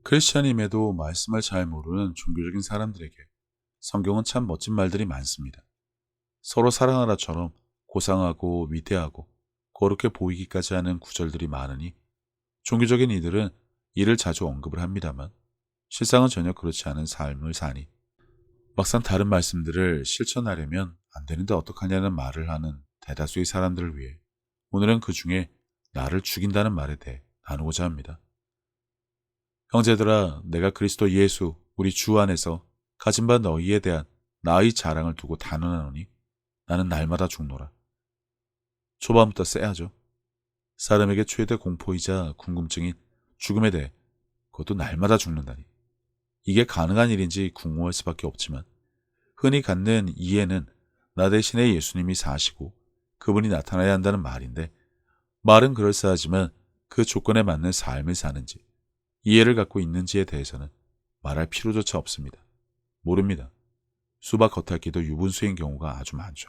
크리스천임에도 말씀을 잘 모르는 종교적인 사람들에게 성경은 참 멋진 말들이 많습니다. 서로 사랑하라처럼 고상하고 위대하고 거룩해 보이기까지 하는 구절들이 많으니 종교적인 이들은 이를 자주 언급을 합니다만 실상은 전혀 그렇지 않은 삶을 사니 막상 다른 말씀들을 실천하려면 안 되는데 어떡하냐는 말을 하는 대다수의 사람들을 위해 오늘은 그 중에 나를 죽인다는 말에 대해 나누고자 합니다. 형제들아, 내가 그리스도 예수 우리 주 안에서 가진 바 너희에 대한 나의 자랑을 두고 단언하노니 나는 날마다 죽노라. 초반부터 쎄하죠. 사람에게 최대 공포이자 궁금증인 죽음에 대해 그것도 날마다 죽는다니. 이게 가능한 일인지 궁금할 수밖에 없지만 흔히 갖는 이해는 나 대신에 예수님이 사시고 그분이 나타나야 한다는 말인데 말은 그럴싸하지만 그 조건에 맞는 삶을 사는지 이해를 갖고 있는지에 대해서는 말할 필요조차 없습니다. 모릅니다. 수박 겉핥기도 유분수인 경우가 아주 많죠.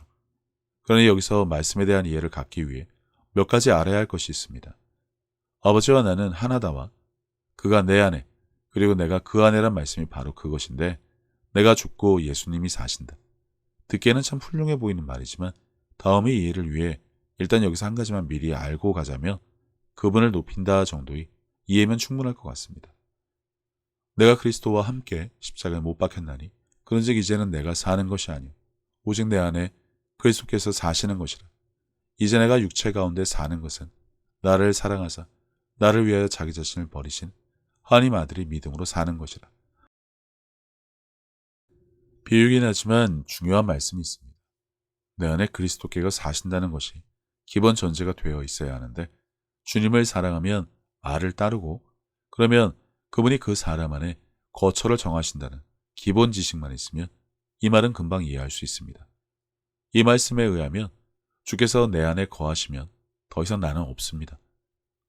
그러니 여기서 말씀에 대한 이해를 갖기 위해 몇 가지 알아야 할 것이 있습니다. 아버지와 나는 하나다와 그가 내 안에 그리고 내가 그 안에란 말씀이 바로 그것인데 내가 죽고 예수님이 사신다. 듣기에는 참 훌륭해 보이는 말이지만 다음의 이해를 위해 일단 여기서 한 가지만 미리 알고 가자면 그분을 높인다 정도의 이해면 충분할 것 같습니다. 내가 그리스도와 함께 십자가에 못 박혔나니 그런즉 이제는 내가 사는 것이 아니요 오직 내 안에 그리스도께서 사시는 것이라. 이제 내가 육체 가운데 사는 것은 나를 사랑하사 나를 위하여 자기 자신을 버리신 하나님 아들이 믿음으로 사는 것이라. 비유긴 하지만 중요한 말씀이 있습니다. 내 안에 그리스도께서 사신다는 것이 기본 전제가 되어 있어야 하는데 주님을 사랑하면 말을 따르고 그러면 그분이 그 사람 안에 거처를 정하신다는 기본 지식만 있으면 이 말은 금방 이해할 수 있습니다. 이 말씀에 의하면 주께서 내 안에 거하시면 더 이상 나는 없습니다.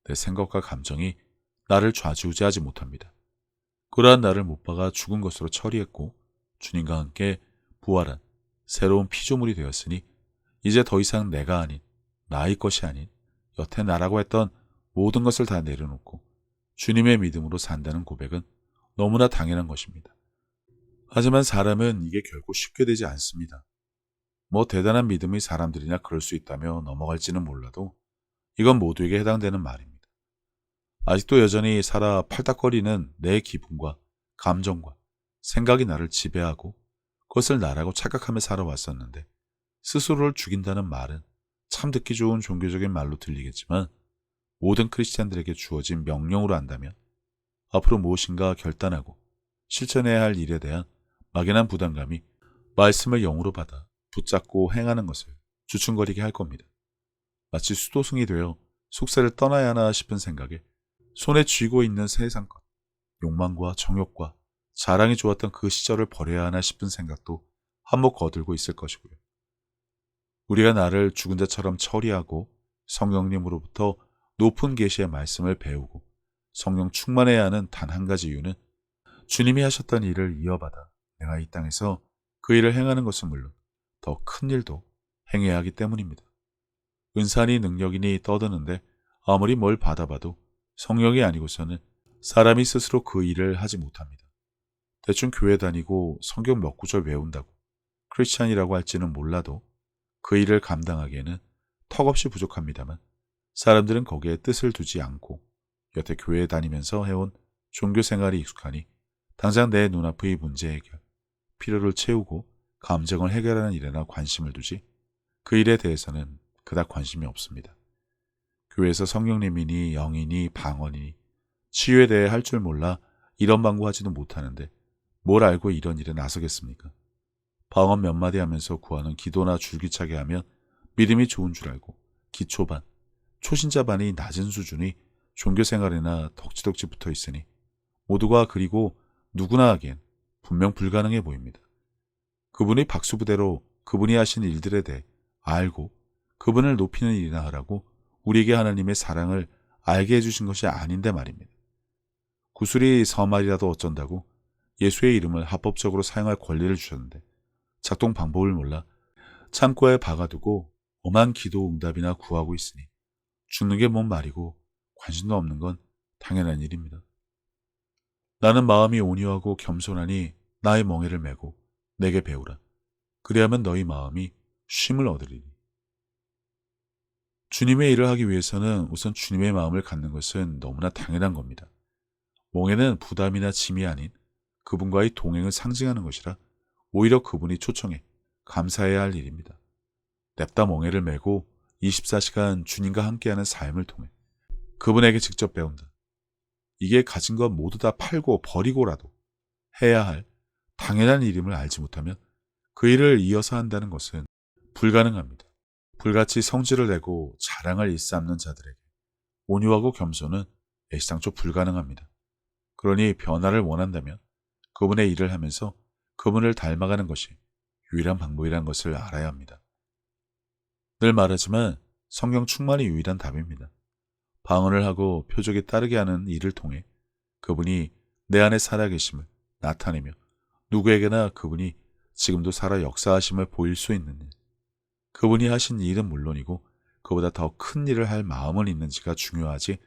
내 생각과 감정이 나를 좌지우지하지 못합니다. 그러한 나를 못 박아 죽은 것으로 처리했고 주님과 함께 부활한 새로운 피조물이 되었으니 이제 더 이상 내가 아닌 나의 것이 아닌 여태 나라고 했던 모든 것을 다 내려놓고 주님의 믿음으로 산다는 고백은 너무나 당연한 것입니다. 하지만 사람은 이게 결코 쉽게 되지 않습니다. 뭐 대단한 믿음의 사람들이나 그럴 수 있다며 넘어갈지는 몰라도 이건 모두에게 해당되는 말입니다. 아직도 여전히 살아 팔딱거리는 내 기분과 감정과 생각이 나를 지배하고 그것을 나라고 착각하며 살아왔었는데 스스로를 죽인다는 말은 참 듣기 좋은 종교적인 말로 들리겠지만 모든 크리스찬들에게 주어진 명령으로 한다면 앞으로 무엇인가 결단하고 실천해야 할 일에 대한 막연한 부담감이 말씀을 영으로 받아 붙잡고 행하는 것을 주춤거리게 할 겁니다. 마치 수도승이 되어 숙세를 떠나야 하나 싶은 생각에 손에 쥐고 있는 세상 것, 욕망과 정욕과 자랑이 좋았던 그 시절을 버려야 하나 싶은 생각도 한몫 거들고 있을 것이고요. 우리가 나를 죽은 자처럼 처리하고 성령님으로부터 높은 계시의 말씀을 배우고 성령 충만해야 하는 단 한 가지 이유는 주님이 하셨던 일을 이어받아 내가 이 땅에서 그 일을 행하는 것은 물론 더 큰 일도 행해야 하기 때문입니다. 은사니 능력이니 떠드는데 아무리 뭘 받아봐도 성령이 아니고서는 사람이 스스로 그 일을 하지 못합니다. 대충 교회 다니고 성경 몇 구절 외운다고 크리스찬이라고 할지는 몰라도 그 일을 감당하기에는 턱없이 부족합니다만 사람들은 거기에 뜻을 두지 않고 여태 교회에 다니면서 해온 종교 생활이 익숙하니 당장 내 눈앞의 문제 해결, 필요를 채우고 감정을 해결하는 일에나 관심을 두지 그 일에 대해서는 그닥 관심이 없습니다. 교회에서 성령님이니 영이니 방언이니 치유에 대해 할 줄 몰라 이런 방구하지도 못하는데 뭘 알고 이런 일에 나서겠습니까? 방언 몇 마디 하면서 구하는 기도나 줄기차게 하면 믿음이 좋은 줄 알고 기초반, 초신자 반이 낮은 수준의 종교생활에나 덕지덕지 붙어 있으니 모두가 그리고 누구나 하기엔 분명 불가능해 보입니다. 그분의 박수부대로 그분이 하신 일들에 대해 알고 그분을 높이는 일이나 하라고 우리에게 하나님의 사랑을 알게 해주신 것이 아닌데 말입니다. 구슬이 서말이라도 어쩐다고 예수의 이름을 합법적으로 사용할 권리를 주셨는데 작동 방법을 몰라 창고에 박아두고 엄한 기도 응답이나 구하고 있으니 죽는 게 뭔 말이고 관심도 없는 건 당연한 일입니다. 나는 마음이 온유하고 겸손하니 나의 멍에를 메고 내게 배우라. 그리하면 너희 마음이 쉼을 얻으리니. 주님의 일을 하기 위해서는 우선 주님의 마음을 갖는 것은 너무나 당연한 겁니다. 멍에는 부담이나 짐이 아닌 그분과의 동행을 상징하는 것이라 오히려 그분이 초청해 감사해야 할 일입니다. 냅다 멍에를 메고 24시간 주님과 함께하는 삶을 통해 그분에게 직접 배운다. 이게 가진 것 모두 다 팔고 버리고라도 해야 할 당연한 일임을 알지 못하면 그 일을 이어서 한다는 것은 불가능합니다. 불같이 성질을 내고 자랑을 일삼는 자들에게 온유하고 겸손은 애시당초 불가능합니다. 그러니 변화를 원한다면 그분의 일을 하면서 그분을 닮아가는 것이 유일한 방법이라는 것을 알아야 합니다. 늘 말하지만 성경 충만이 유일한 답입니다. 방언을 하고 표적이 따르게 하는 일을 통해 그분이 내 안에 살아계심을 나타내며 누구에게나 그분이 지금도 살아 역사하심을 보일 수 있는 일. 그분이 하신 일은 물론이고 그보다 더 큰 일을 할 마음은 있는지가 중요하지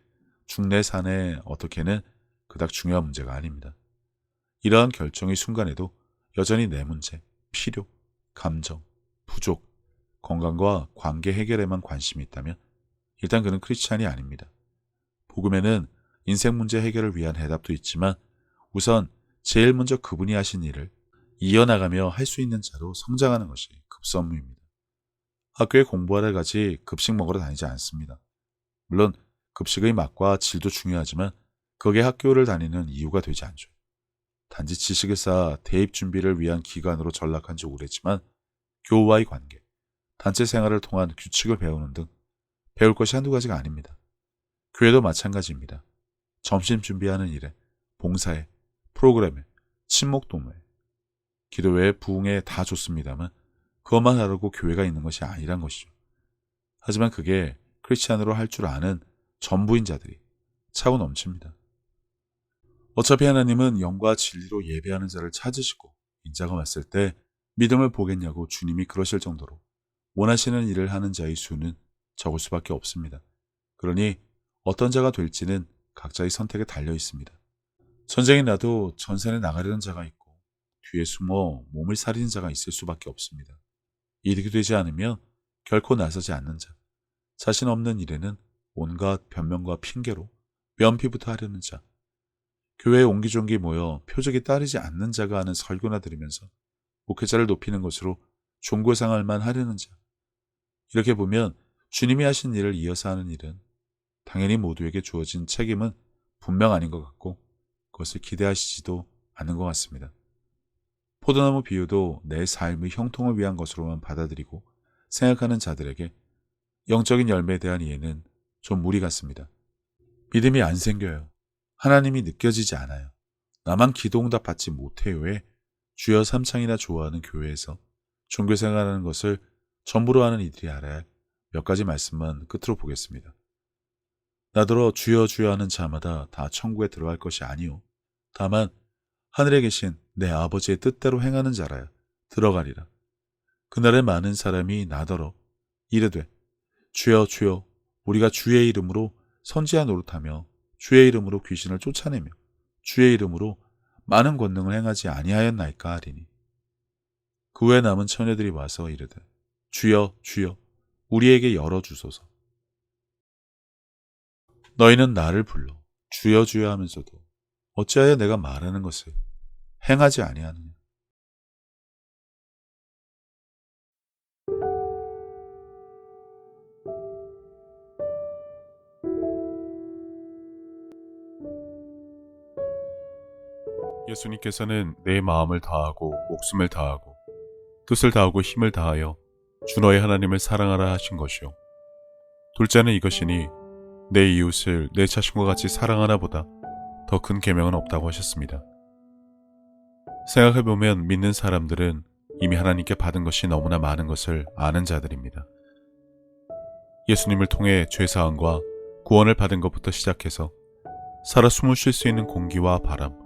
중내산에 어떻게는 그닥 중요한 문제가 아닙니다. 이러한 결정의 순간에도 여전히 내 문제, 필요, 감정, 부족, 건강과 관계 해결에만 관심이 있다면 일단 그는 크리스찬이 아닙니다. 복음에는 인생 문제 해결을 위한 해답도 있지만 우선 제일 먼저 그분이 하신 일을 이어나가며 할 수 있는 자로 성장하는 것이 급선무입니다. 학교에 공부하러 가지 급식 먹으러 다니지 않습니다. 물론 급식의 맛과 질도 중요하지만 그게 학교를 다니는 이유가 되지 않죠. 단지 지식을 쌓아 대입 준비를 위한 기간으로 전락한 지 오래지만 교우와의 관계, 단체 생활을 통한 규칙을 배우는 등 배울 것이 한두 가지가 아닙니다. 교회도 마찬가지입니다. 점심 준비하는 일에, 봉사에, 프로그램에, 친목 도모에, 기도회, 부흥에 다 좋습니다만 그것만 하려고 교회가 있는 것이 아니란 것이죠. 하지만 그게 크리스찬으로 할 줄 아는 전부인 자들이 차고 넘칩니다. 어차피 하나님은 영과 진리로 예배하는 자를 찾으시고 인자가 왔을 때 믿음을 보겠냐고 주님이 그러실 정도로 원하시는 일을 하는 자의 수는 적을 수밖에 없습니다. 그러니 어떤 자가 될지는 각자의 선택에 달려 있습니다. 전쟁이 나도 전선에 나가려는 자가 있고 뒤에 숨어 몸을 사리는 자가 있을 수밖에 없습니다. 이득이 되지 않으면 결코 나서지 않는 자, 자신 없는 일에는 온갖 변명과 핑계로 면피부터 하려는 자, 교회에 옹기종기 모여 표적이 따르지 않는 자가 하는 설교나 들으면서 목회자를 높이는 것으로 종고상할만 하려는 자. 이렇게 보면 주님이 하신 일을 이어서 하는 일은 당연히 모두에게 주어진 책임은 분명 아닌 것 같고 그것을 기대하시지도 않는 것 같습니다. 포도나무 비유도 내 삶의 형통을 위한 것으로만 받아들이고 생각하는 자들에게 영적인 열매에 대한 이해는 좀 무리 같습니다. 믿음이 안 생겨요. 하나님이 느껴지지 않아요. 나만 기도응답 받지 못해요에 주여 삼창이나 좋아하는 교회에서 종교생활하는 것을 전부로 하는 이들이 알아야 할 몇 가지 말씀만 끝으로 보겠습니다. 나더러 주여 주여 하는 자마다 다 천국에 들어갈 것이 아니오. 다만 하늘에 계신 내 아버지의 뜻대로 행하는 자라야 들어가리라. 그날에 많은 사람이 나더러 이르되 주여 주여 우리가 주의 이름으로 선지자 노릇하며 주의 이름으로 귀신을 쫓아내며 주의 이름으로 많은 권능을 행하지 아니하였나이까 하리니. 그 후에 남은 처녀들이 와서 이르되 주여 주여 우리에게 열어주소서. 너희는 나를 불러 주여 주여 하면서도 어찌하여 내가 말하는 것을 행하지 아니하느냐. 예수님께서는 내 마음을 다하고 목숨을 다하고 뜻을 다하고 힘을 다하여 주 너의 하나님을 사랑하라 하신 것이요. 둘째는 이것이니 내 이웃을 내 자신과 같이 사랑하나 보다 더 큰 계명은 없다고 하셨습니다. 생각해보면 믿는 사람들은 이미 하나님께 받은 것이 너무나 많은 것을 아는 자들입니다. 예수님을 통해 죄사함과 구원을 받은 것부터 시작해서 살아 숨을 쉴 수 있는 공기와 바람,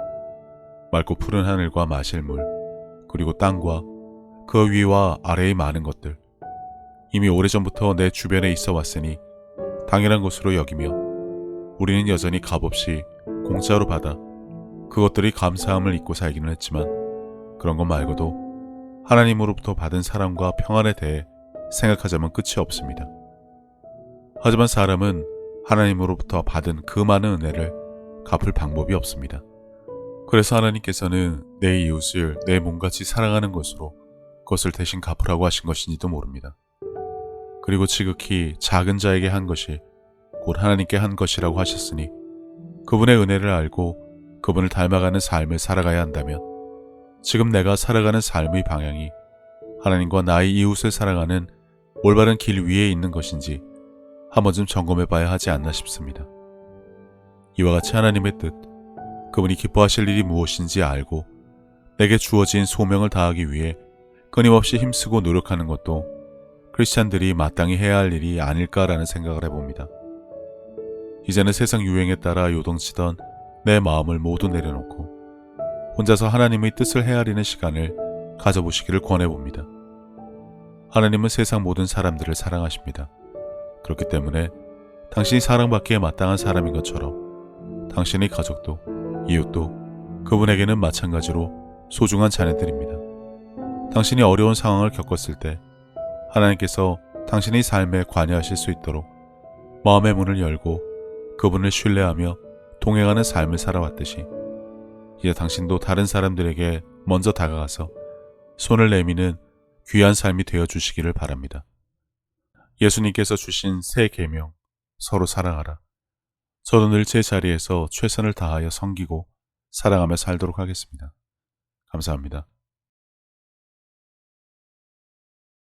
맑고 푸른 하늘과 마실 물, 그리고 땅과 그 위와 아래의 많은 것들, 이미 오래전부터 내 주변에 있어 왔으니 당연한 것으로 여기며 우리는 여전히 값없이 공짜로 받아 그것들이 감사함을 잊고 살기는 했지만 그런 것 말고도 하나님으로부터 받은 사랑과 평안에 대해 생각하자면 끝이 없습니다. 하지만 사람은 하나님으로부터 받은 그 많은 은혜를 갚을 방법이 없습니다. 그래서 하나님께서는 내 이웃을 내 몸같이 사랑하는 것으로 그것을 대신 갚으라고 하신 것인지도 모릅니다. 그리고 지극히 작은 자에게 한 것이 곧 하나님께 한 것이라고 하셨으니 그분의 은혜를 알고 그분을 닮아가는 삶을 살아가야 한다면 지금 내가 살아가는 삶의 방향이 하나님과 나의 이웃을 사랑하는 올바른 길 위에 있는 것인지 한 번쯤 점검해 봐야 하지 않나 싶습니다. 이와 같이 하나님의 뜻, 그분이 기뻐하실 일이 무엇인지 알고 내게 주어진 소명을 다하기 위해 끊임없이 힘쓰고 노력하는 것도 크리스찬들이 마땅히 해야 할 일이 아닐까라는 생각을 해봅니다. 이제는 세상 유행에 따라 요동치던 내 마음을 모두 내려놓고 혼자서 하나님의 뜻을 헤아리는 시간을 가져보시기를 권해봅니다. 하나님은 세상 모든 사람들을 사랑하십니다. 그렇기 때문에 당신이 사랑받기에 마땅한 사람인 것처럼 당신의 가족도 이웃도 그분에게는 마찬가지로 소중한 자녀들입니다. 당신이 어려운 상황을 겪었을 때 하나님께서 당신의 삶에 관여하실 수 있도록 마음의 문을 열고 그분을 신뢰하며 동행하는 삶을 살아왔듯이 이제 당신도 다른 사람들에게 먼저 다가가서 손을 내미는 귀한 삶이 되어주시기를 바랍니다. 예수님께서 주신 새 계명, 서로 사랑하라. 저도 늘 제 자리에서 최선을 다하여 섬기고 사랑하며 살도록 하겠습니다. 감사합니다.